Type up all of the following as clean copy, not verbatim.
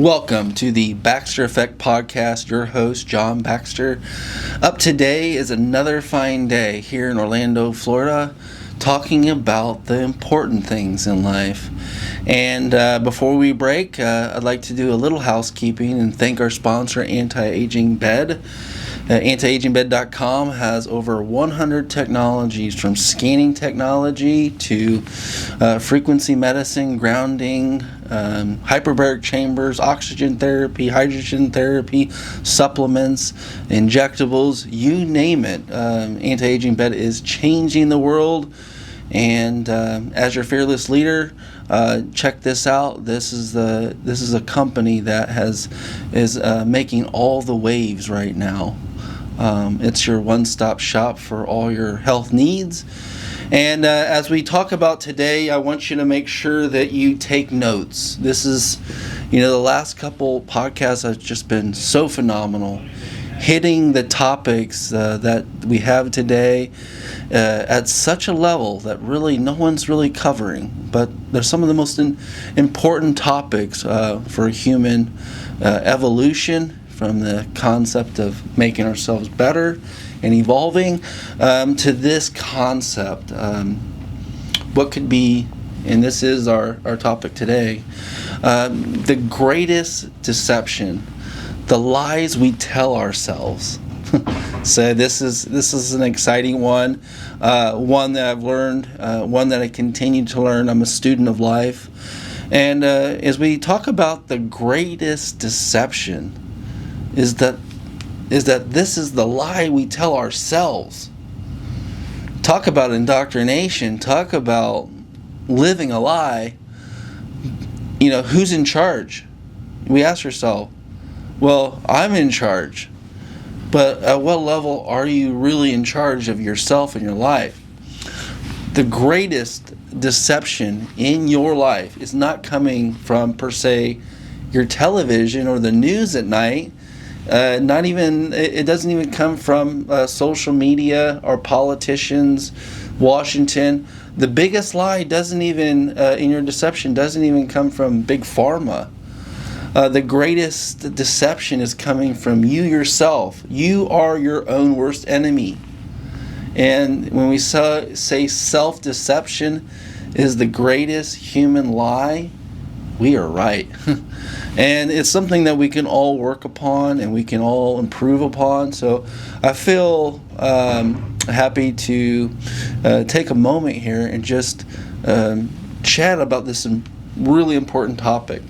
Welcome to the Baxter Effect Podcast. Your host, John Baxter. Up today is another fine day here in Orlando, Florida, talking about the important things in life. And before we break, I'd like to do a little housekeeping and thank our sponsor, Anti-Aging Bed. Antiagingbed.com has over 100 technologies, from scanning technology to frequency medicine, grounding, hyperbaric chambers, oxygen therapy, hydrogen therapy, supplements, injectables, you name it. Anti-Aging Bed is changing the world. And as your fearless leader, check this out. This is a company that is making all the waves right now. It's your one-stop shop for all your health needs. And as we talk about today, I want you to make sure that you take notes. This is, the last couple podcasts have just been so phenomenal, hitting the topics that we have today at such a level that really no one's really covering. But they're some of the most important topics for human evolution, from the concept of making ourselves better and evolving to this concept. What could be, and this is our topic today, the greatest deception, the lies we tell ourselves. So this is an exciting one, one that I've learned, one that I continue to learn. I'm a student of life. And as we talk about the greatest deception, is that this is the lie we tell ourselves. Talk about indoctrination. Talk about living a lie. Who's in charge? We ask ourselves, well, I'm in charge. But at what level are you really in charge of yourself and your life? The greatest deception in your life is not coming from, per se, your television or the news at night. It doesn't even come from social media or politicians, Washington. The biggest lie doesn't even, in your deception, doesn't even come from Big Pharma. The greatest deception is coming from you yourself. You are your own worst enemy. And when we say self-deception is the greatest human lie, we are right. And it's something that we can all work upon and we can all improve upon. So I feel happy to take a moment here and just chat about this really important topic.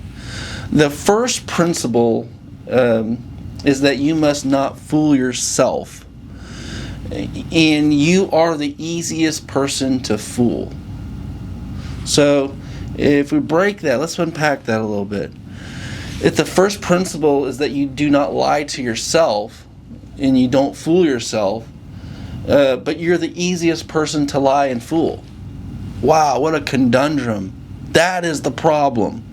The first principle is that you must not fool yourself. And you are the easiest person to fool. So if we break that, let's unpack that a little bit. If the first principle is that you do not lie to yourself and you don't fool yourself, but you're the easiest person to lie and fool. Wow, what a conundrum. That is the problem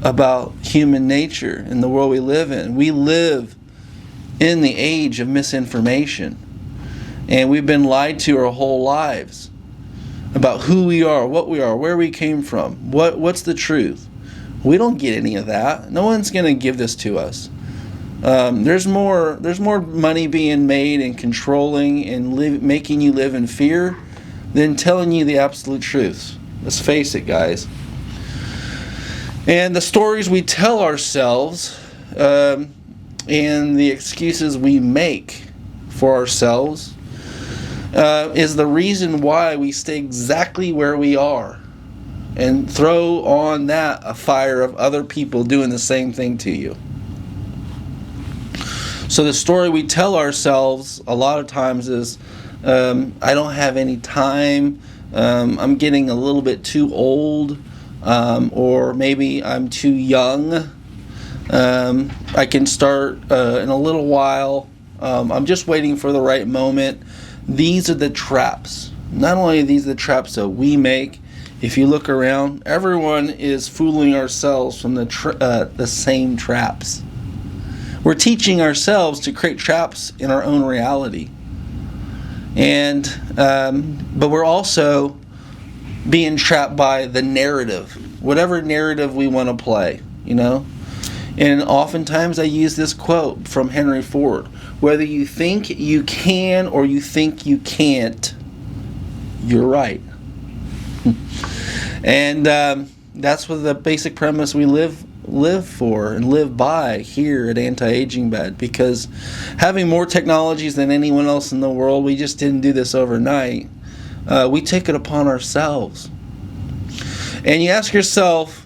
about human nature in the world we live in. We live in the age of misinformation, and we've been lied to our whole lives about who we are, what we are, where we came from, what's the truth. We don't get any of that. No one's going to give this to us. There's more money being made and controlling and making you live in fear than telling you the absolute truth. Let's face it, guys. And the stories we tell ourselves and the excuses we make for ourselves is the reason why we stay exactly where we are and throw on that a fire of other people doing the same thing to you. So the story we tell ourselves a lot of times is, I don't have any time, I'm getting a little bit too old, or maybe I'm too young, I can start in a little while, I'm just waiting for the right moment. These are the traps. Not only are these the traps that we make, if you look around, everyone is fooling ourselves from the same traps. We're teaching ourselves to create traps in our own reality. And but we're also being trapped by the narrative, whatever narrative we want to play, And oftentimes I use this quote from Henry Ford: whether you think you can or you think you can't, you're right. And that's what the basic premise we live for and live by here at Anti-Aging Bed, because having more technologies than anyone else in the world, we just didn't do this overnight. We take it upon ourselves. And you ask yourself,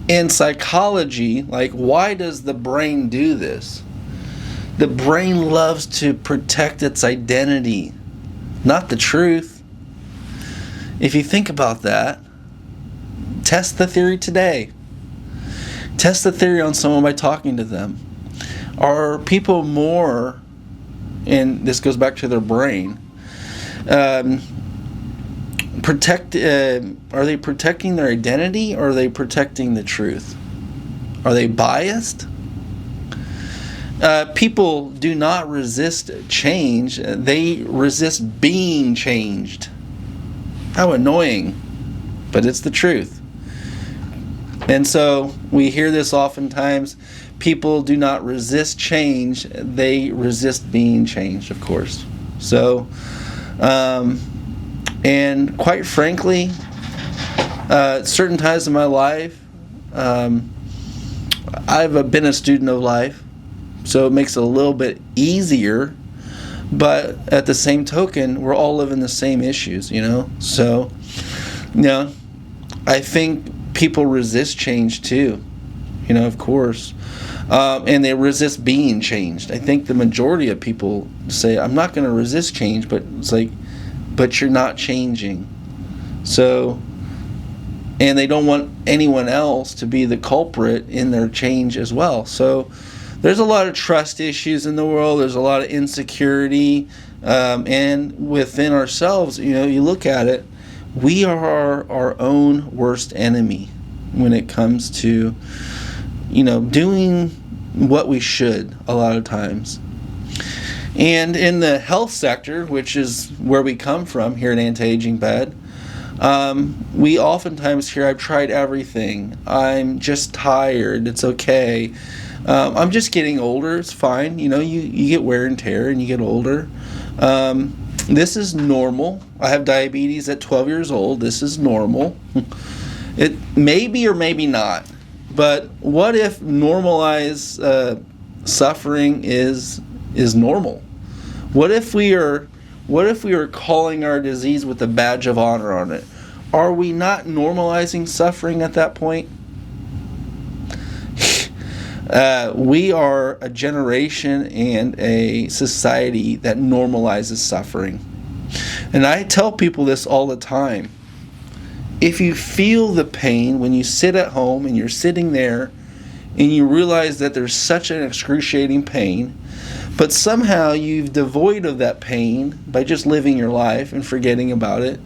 in psychology, like, why does the brain do this? The brain loves to protect its identity, not the truth. If you think about that, test the theory today. Test the theory on someone by talking to them. Are people more, and this goes back to their brain, are they protecting their identity, or are they protecting the truth? Are they biased? People do not resist change. They resist being changed. How annoying, but it's the truth. And so we hear this oftentimes. People do not resist change. They resist being changed, of course. So, and quite frankly, certain times in my life, I've been a student of life, so it makes it a little bit easier. But at the same token, we're all living the same issues, So, I think people resist change too, of course. And they resist being changed. I think the majority of people say, I'm not going to resist change, but it's like, but you're not changing. So, and they don't want anyone else to be the culprit in their change as well. So there's a lot of trust issues in the world. There's a lot of insecurity. And within ourselves, you look at it, we are our own worst enemy when it comes to, doing what we should a lot of times. And in the health sector, which is where we come from here at Anti-Aging Bed, we oftentimes hear, I've tried everything. I'm just tired. It's okay. I'm just getting older. It's fine. You get wear and tear and you get older. This is normal. I have diabetes at 12 years old. This is normal. It may be or maybe not. But what if normalized suffering is normal? What if we are calling our disease with a badge of honor on it? Are we not normalizing suffering at that point? We are a generation and a society that normalizes suffering. And I tell people this all the time. If you feel the pain when you sit at home and you're sitting there and you realize that there's such an excruciating pain, but somehow you've devoid of that pain by just living your life and forgetting about it,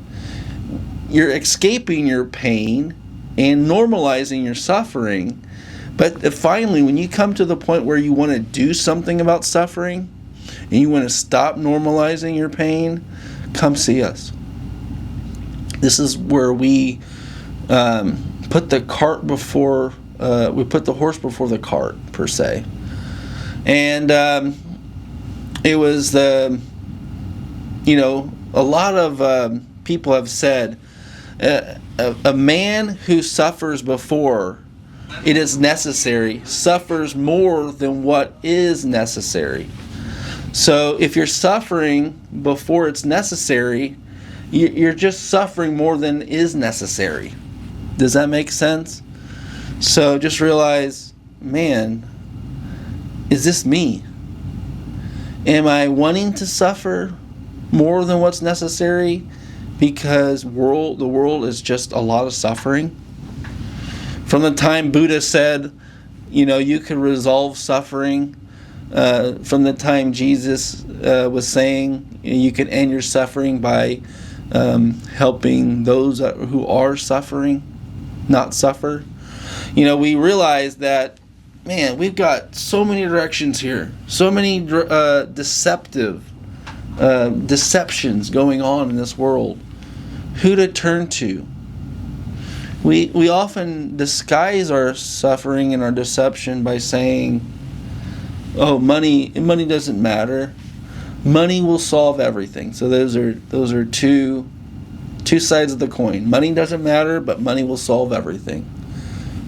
you're escaping your pain and normalizing your suffering. But finally, when you come to the point where you want to do something about suffering and you want to stop normalizing your pain, come see us. This is where we put the horse before the cart, per se. And it was a lot of people have said a man who suffers before it is necessary suffers more than what is necessary. So if you're suffering before it's necessary, you're just suffering more than is necessary. Does that make sense? So just realize, man, is this me? Am I wanting to suffer more than what's necessary because the world is just a lot of suffering? From the time Buddha said, you could resolve suffering, from the time Jesus was saying you could end your suffering by helping those who are suffering not suffer. We realize that, man, we've got so many directions here, so many deceptions going on in this world. Who to turn to? We often disguise our suffering and our deception by saying, "Oh, money doesn't matter. Money will solve everything." So those are two sides of the coin. Money doesn't matter, but money will solve everything.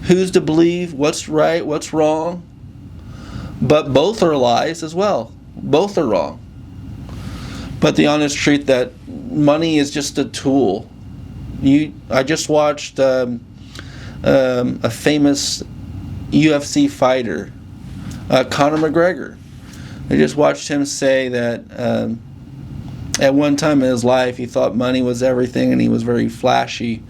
Who's to believe? What's right? What's wrong? But both are lies as well. Both are wrong. But the honest truth that money is just a tool. I just watched a famous UFC fighter, Conor McGregor. I just watched him say that at one time in his life he thought money was everything and he was very flashy.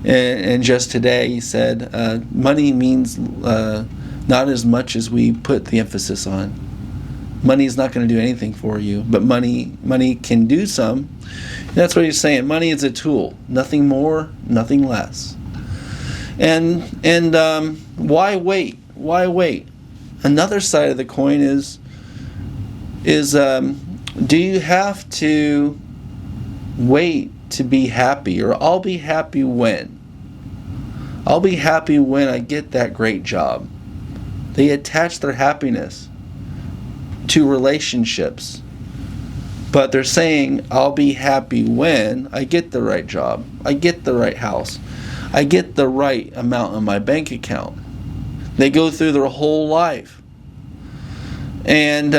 And just today he said money means not as much as we put the emphasis on. Money is not going to do anything for you, but money can do some. That's what he's saying. Money is a tool, nothing more, nothing less. And why wait? Why wait? Another side of the coin is do you have to wait to be happy? Or I'll be happy when? I'll be happy when I get that great job. They attach their happiness to relationships. But they're saying, I'll be happy when I get the right job, I get the right house, I get the right amount in my bank account. They go through their whole life. And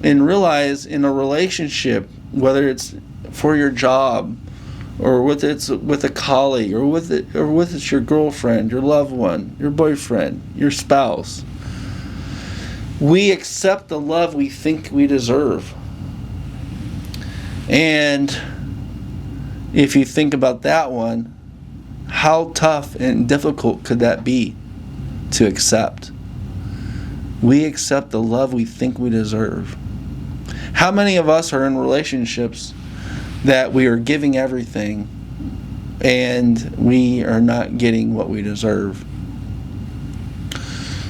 realize in a relationship, whether it's for your job, or with a colleague, or with it's your girlfriend, your loved one, your boyfriend, your spouse, we accept the love we think we deserve. And if you think about that one, how tough and difficult could that be to accept? We accept the love we think we deserve. How many of us are in relationships that we are giving everything and we are not getting what we deserve?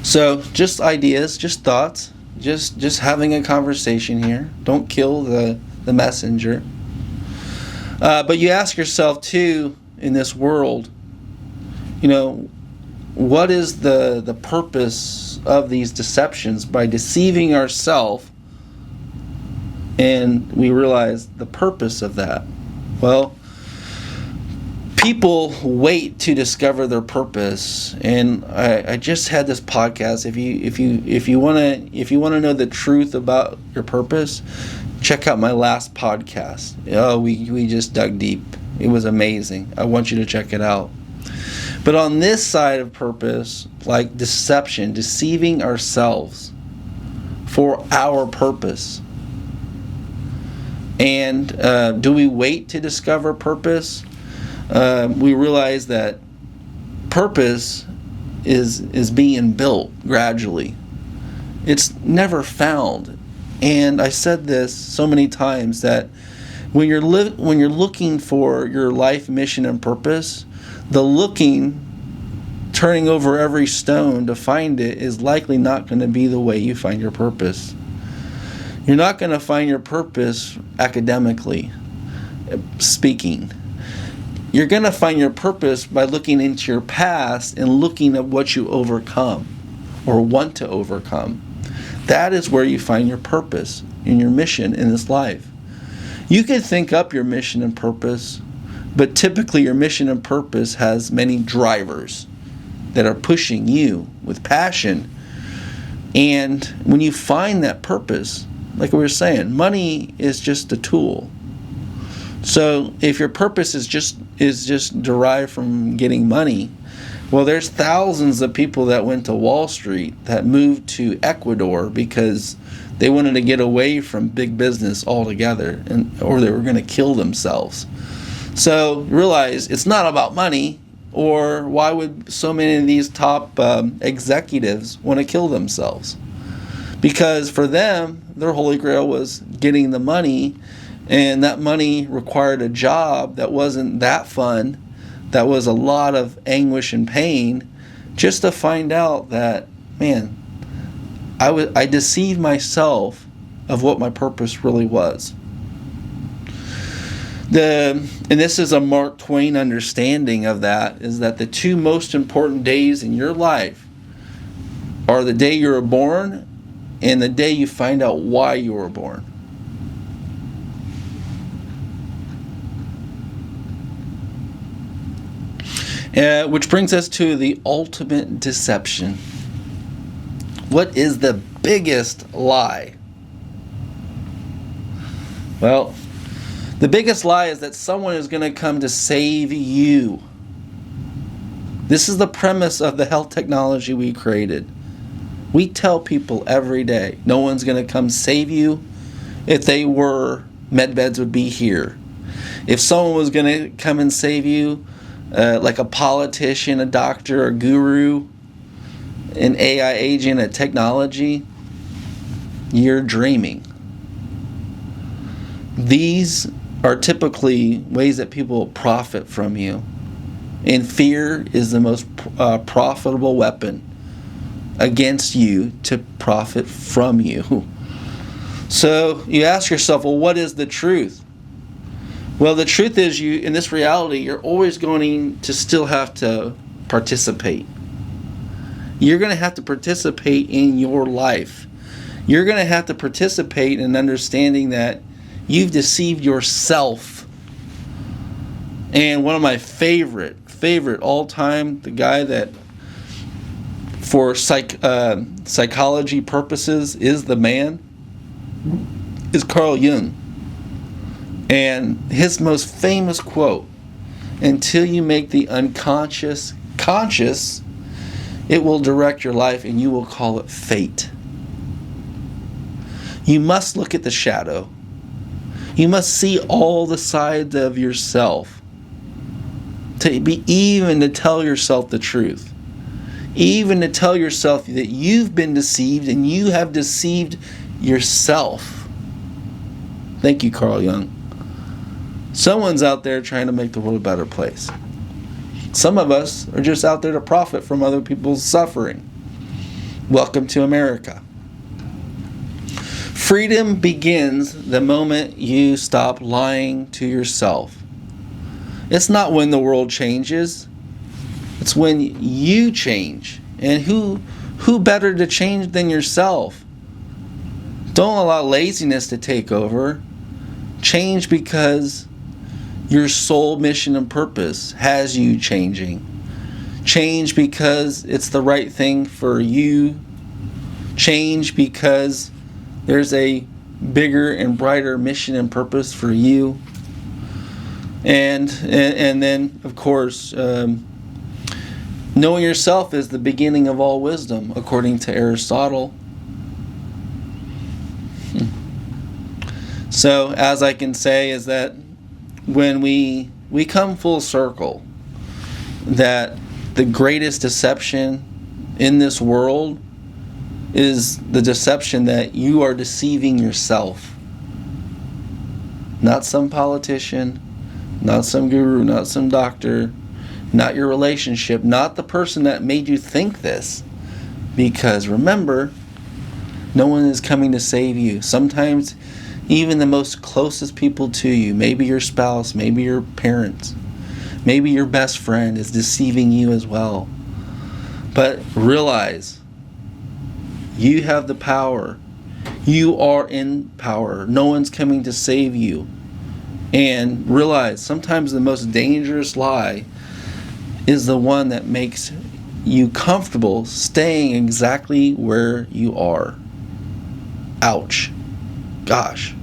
So just ideas, just thoughts, just having a conversation here. Don't kill the messenger. But you ask yourself too, in this world, what is the purpose of these deceptions? By deceiving ourselves, and we realize the purpose of that. Well, people wait to discover their purpose, and I just had this podcast. If you want to know the truth about your purpose, check out my last podcast. Oh, we just dug deep. It was amazing. I want you to check it out. But on this side of purpose, like deception, deceiving ourselves for our purpose. And do we wait to discover purpose? We realize that purpose is being built gradually. It's never found. And I said this so many times that when you're looking for your life mission and purpose, turning over every stone to find it is likely not going to be the way you find your purpose. You're not going to find your purpose academically speaking. You're going to find your purpose by looking into your past and looking at what you overcome or want to overcome. That is where you find your purpose and your mission in this life. You could think up your mission and purpose, but typically your mission and purpose has many drivers that are pushing you with passion. And when you find that purpose, like we were saying, money is just a tool. So if your purpose is just derived from getting money, well, there's thousands of people that went to Wall Street that moved to Ecuador because they wanted to get away from big business altogether, or they were going to kill themselves. So realize it's not about money, or why would so many of these top executives want to kill themselves? Because for them, their holy grail was getting the money, and that money required a job that wasn't that fun, that was a lot of anguish and pain, just to find out that, man, I deceived myself of what my purpose really was. And this is a Mark Twain understanding of that, is that the two most important days in your life are the day you were born and the day you find out why you were born. Which brings us to the ultimate deception. What is the biggest lie? Well, the biggest lie is that someone is going to come to save you. This is the premise of the health technology we created. We tell people every day, no one's going to come save you. If they were, medbeds would be here. If someone was going to come and save you, like a politician, a doctor, a guru, an AI agent, a technology, you're dreaming. These are typically ways that people profit from you. And fear is the most profitable weapon against you to profit from you. So you ask yourself, well, what is the truth? Well, the truth is, you in this reality, you're always going to still have to participate. You're going to have to participate in your life. You're going to have to participate in understanding that you've deceived yourself. And one of my favorite all time, the guy that for psychology purposes is the man, is Carl Jung. And his most famous quote, until you make the unconscious conscious, it will direct your life and you will call it fate. You must look at the shadow. You must see all the sides of yourself. Even to tell yourself the truth. Even to tell yourself that you've been deceived and you have deceived yourself. Thank you, Carl Jung. Someone's out there trying to make the world a better place. Some of us are just out there to profit from other people's suffering. Welcome to America. Freedom begins the moment you stop lying to yourself. It's not when the world changes. It's when you change. And who better to change than yourself? Don't allow laziness to take over. Change because your soul mission and purpose has you changing. Change because it's the right thing for you. Change because there's a bigger and brighter mission and purpose for you. And then, of course, knowing yourself is the beginning of all wisdom, according to Aristotle. So, as I can say, is that when we come full circle, that the greatest deception in this world is the deception that you are deceiving yourself. Not some politician, not some guru, not some doctor, not your relationship, not the person that made you think this. Because remember, no one is coming to save you. Sometimes even the most closest people to you, maybe your spouse, maybe your parents, maybe your best friend is deceiving you as well. But realize, you have the power. You are in power. No one's coming to save you. And realize, sometimes the most dangerous lie is the one that makes you comfortable staying exactly where you are. Ouch. Gosh.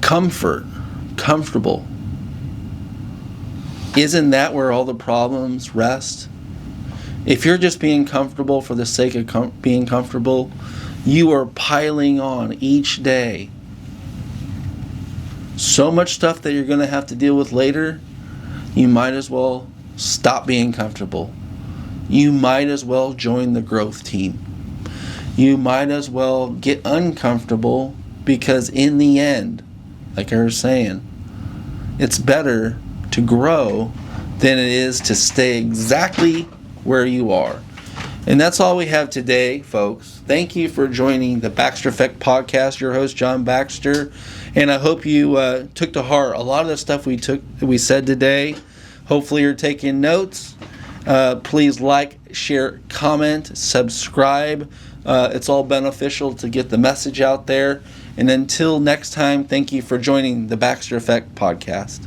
Comfortable. Isn't that where all the problems rest? If you're just being comfortable for the sake of being comfortable, you are piling on each day so much stuff that you're going to have to deal with later. You might as well stop being comfortable. You might as well join the growth team. You might as well get uncomfortable, because in the end, like I was saying, it's better to grow than it is to stay exactly where you are. And that's all we have today, folks. Thank you for joining the Baxter Effect Podcast. Your host, John Baxter. And I hope you took to heart a lot of the stuff we said today. Hopefully you're taking notes. Please like, share, comment, subscribe. It's all beneficial to get the message out there. And until next time, thank you for joining the Baxter Effect Podcast.